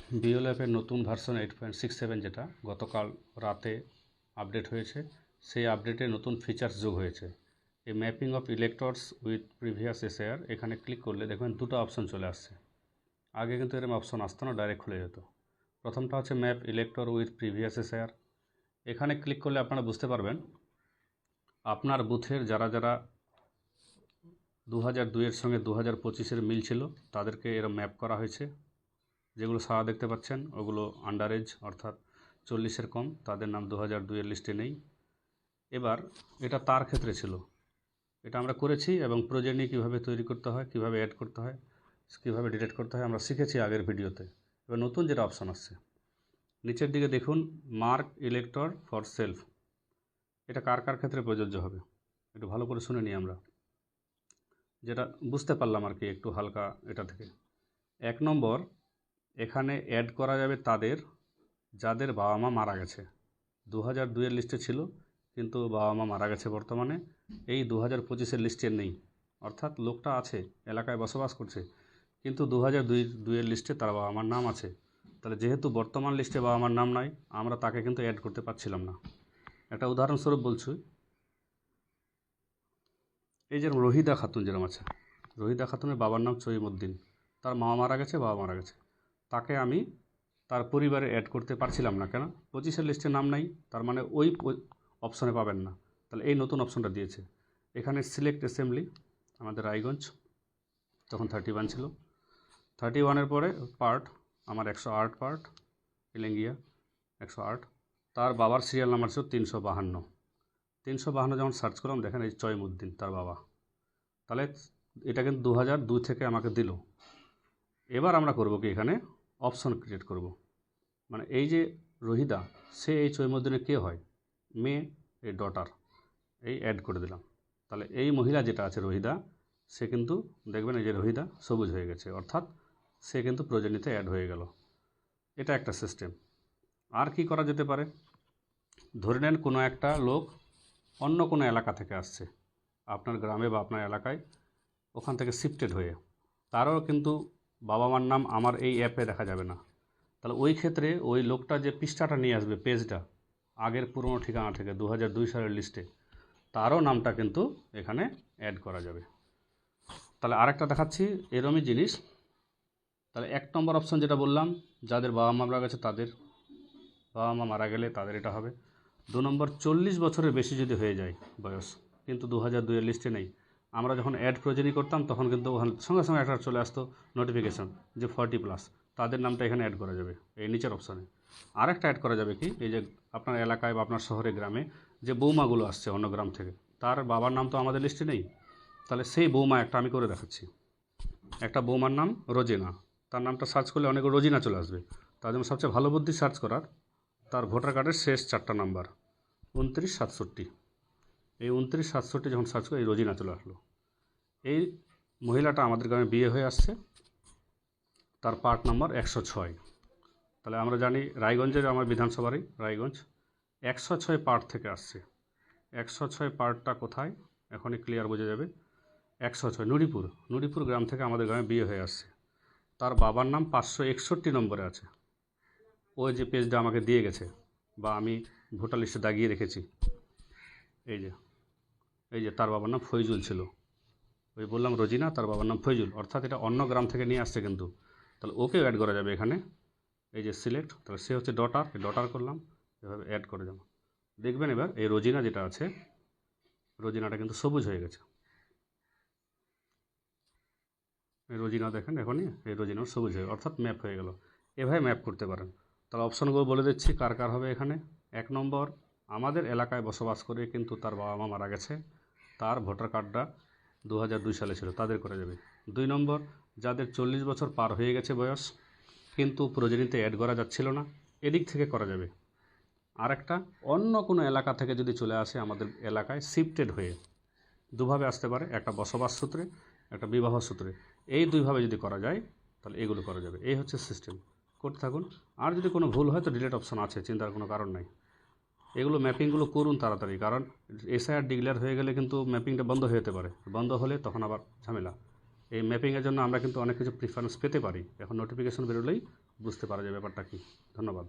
বিওল্যাপের নতুন ভার্সন 8.67 যেটা গতকাল রাতে আপডেট হয়েছে, সেই আপডেটে নতুন ফিচার্স যোগ হয়েছে। এই mapping of electors with previous SIR, এখানে ক্লিক করলে দেখবেন দুটো অপশন চলে আসছে। আগে কিন্তু এরকম অপশন আসতো না, ডাইরেক্ট খুলে যেত। প্রথমটা হচ্ছে map elector with previous SIR. এখানে ক্লিক করলে আপনারা বুঝতে পারবেন আপনার বুথের যারা যারা 2002-এর সঙ্গে 2025-এর মিল ছিল তাদেরকে এরকম ম্যাপ করা হয়েছে। যেগুলো সাদা দেখতে পাচ্ছেন ওগুলো আন্ডার এজ, অর্থাৎ 40-এর কম, তাদের নাম 2002-এর লিস্টে নেই। এবার এটা তার ক্ষেত্রে ছিল, এটা আমরা করেছি এবং প্রোজেনি কীভাবে তৈরি করতে হয়, কীভাবে অ্যাড করতে হয়, কীভাবে ডিলিট করতে হয় আমরা শিখেছি আগের ভিডিওতে। এবার নতুন যেটা অপশান আসছে নিচের দিকে দেখুন, মার্ক ইলেক্টর ফর সেলফ। এটা কার কার ক্ষেত্রে প্রযোজ্য হবে একটু ভালো করে শুনে নিই আমরা, যেটা বুঝতে পারলাম আর কি একটু হালকা এটা থেকে। 1 নম্বর, এখানে অ্যাড করা যাবে তাদের যাদের বাবা মা মারা গেছে। 2002-এর লিস্টে ছিল কিন্তু বাবা মা মারা গেছে বর্তমানে, এই 2025-এর লিস্টে নেই। অর্থাৎ লোকটা আছে, এলাকায় বসবাস করছে, কিন্তু 2002-এর লিস্টে তার বাবা মার নাম আছে। তাহলে যেহেতু বর্তমান লিস্টে বাবা মার নাম নাই, আমরা তাকে কিন্তু অ্যাড করতে পারছিলাম না। একটা উদাহরণস্বরূপ বলছি, এই যে রহিদা খাতুন যেরকম আছে, রহিদা খাতুনের বাবার নাম চৈমুদ্দিন, তার মা মারা গেছে, বাবা মারা গেছে, তাকে আমি তার পরিবারে অ্যাড করতে পারছিলাম না। কেন? 25-এর লিস্টে নাম নাই, তার মানে ওই অপশনে পাবেন না। তাহলে এই নতুন অপশনটা দিয়েছে। এখানে সিলেক্ট অ্যাসেম্বলি, আমাদের রায়গঞ্জ তখন 31 ছিল, 31-এর পরে পার্ট আমার 108 পার্ট, এলেঙ্গিয়া 108, তার বাবার সিরিয়াল নাম্বার ছিল 352। 352 যখন সার্চ করলাম দেখেন এই চয়মুদ্দিন তার বাবা। তাহলে এটা কিন্তু 2002 থেকে আমাকে দিল। এবার আমরা করব কি, এখানে অপশন ক্রিয়েট করব। মানে এই যে রহিদা, সে এই চৈমুদ্দিনের কে হয়? মেয়ে, এই ডটার, এই অ্যাড করে দিলাম। তাহলে এই মহিলা যেটা আছে রহিদা, সে কিন্তু দেখবেন এই যে রহিদা সবুজ হয়ে গেছে, অর্থাৎ সে কিন্তু প্রয়োজনীয়তে অ্যাড হয়ে গেল। এটা একটা সিস্টেম। আর কি করা যেতে পারে? ধরে নেন কোনো একটা লোক অন্য কোনো এলাকা থেকে আসছে আপনার গ্রামে বা আপনার এলাকায়, ওখান থেকে শিফটেড হয়ে, তারও কিন্তু বাবা মার নাম আমার এই অ্যাপে দেখা যাবে না। তাহলে ওই ক্ষেত্রে ওই লোকটা যে পৃষ্ঠাটা নিয়ে আসবে, পেজটা আগের পুরনো ঠিকানা থেকে 2002 সালের লিস্টে, তারও নামটা কিন্তু এখানে অ্যাড করা যাবে। তাহলে আরেকটা দেখাচ্ছি এরমই জিনিস। তাহলে 1 নম্বর অপশন যেটা বললাম, যাদের বাবা মা মারা গেছে তাদের, বাবা মা মারা গেলে তাদের এটা হবে। 2 নম্বর, 40 বছরের বেশি যদি হয়ে যায় বয়স, কিন্তু 2002-এর লিস্টে নেই, আমরা যখন অ্যাড প্রয়োজনই করতাম তখন কিন্তু ওখানে সঙ্গে সঙ্গে একটা চলে আসতো নোটিফিকেশান যে 40+, তাদের নামটা এখানে অ্যাড করা যাবে এই নিচের অপশানে। আরেকটা অ্যাড করা যাবে কি, এই যে আপনার এলাকায় বা আপনার শহরে গ্রামে যে বৌমাগুলো আসছে অন্য গ্রাম থেকে, তার বাবার নাম তো আমাদের লিস্টে নেই, তাহলে সেই বৌমা একটা আমি করে দেখাচ্ছি। একটা বৌমার নাম রোজিনা, তার নামটা সার্চ করলে অনেক রোজিনা চলে আসবে। তার জন্য সবচেয়ে ভালো বুদ্ধি সার্চ করার, তার ভোটার কার্ডের শেষ 4টা নাম্বার 2967, এই 2967 যখন সার্চ করে এই রোজিনা চলে আসলো। এই মহিলাটা আমাদের গ্রামে বিয়ে হয়ে আসছে, তার পার্ট নাম্বার 106। তাহলে আমরা জানি রায়গঞ্জের আমার বিধানসভারই রায়গঞ্জ 106 পার্ট থেকে আসছে। 106 পার্টটা কোথায় এখনই ক্লিয়ার বোঝা যাবে। 106 নুড়িপুর গ্রাম থেকে আমাদের গ্রামে বিয়ে হয়ে আসছে, তার বাবার নাম 561 নম্বরে আছে। ওই যে পেজটা আমাকে দিয়ে গেছে বা আমি ভোটার লিস্টে দাগিয়ে রেখেছি, এই যে তার বাবার নাম ফৈজুল ছিল, ওই বললাম রোজিনা, তার বাবার নাম ফৈজুল, অর্থাৎ এটা অন্য গ্রাম থেকে নিয়ে আসছে কিন্তু। তাহলে ওকেও অ্যাড করা যাবে এখানে, এই যে সিলেক্ট, তাহলে সে হচ্ছে ডটার, ডটার করলাম, এভাবে অ্যাড করে যাবো। দেখবেন এবার এই রোজিনা যেটা আছে, রোজিনাটা কিন্তু সবুজ হয়ে গেছে। এই রোজিনা দেখেন এখনই এই রোজিনাও সবুজ হয়ে, অর্থাৎ ম্যাপ হয়ে গেল। এভাবে ম্যাপ করতে পারেন। তাহলে অপশানগুলো বলে দিচ্ছি কার কার হবে এখানে। 1 নম্বর, আমাদের এলাকায় বসবাস করে কিন্তু তার বাবা মা মারা গেছে, তার ভোটার কার্ডটা 2002 সালে ছিল, তাদের করা যাবে। 2 নম্বর, যাদের 40 বছর পার হয়ে গেছে বয়স কিন্তু প্রয়োজনীয়তে অ্যাড করা যাচ্ছিল না, এদিক থেকে করা যাবে। আরেকটা, অন্য কোনো এলাকা থেকে যদি চলে আসে আমাদের এলাকায় শিফটেড হয়ে, দুভাবে আসতে পারে, একটা বসবাস সূত্রে, একটা বিবাহ সূত্রে, এই দুইভাবে যদি করা যায় তাহলে এগুলো করা যাবে। এই হচ্ছে সিস্টেম, করতে থাকুন। আর যদি কোনো ভুল হয় তো ডিলিট অপশন আছে, চিন্তার কোনো কারণ নাই। এগুলো ম্যাপিংগুলো করুন তাড়াতাড়ি, কারণ এসআইআর ডিক্লেয়ার হয়ে গেলে কিন্তু ম্যাপিংটা বন্ধ হয়ে যেতে পারে, বন্ধ হলে তখন আবার ঝামেলা। এই ম্যাপিংয়ের জন্য আমরা কিন্তু অনেক কিছু প্রিফারেন্স পেতে পারি। এখন নোটিফিকেশন বেরোলেই বুঝতে পারা যায় ব্যাপারটা কী। ধন্যবাদ।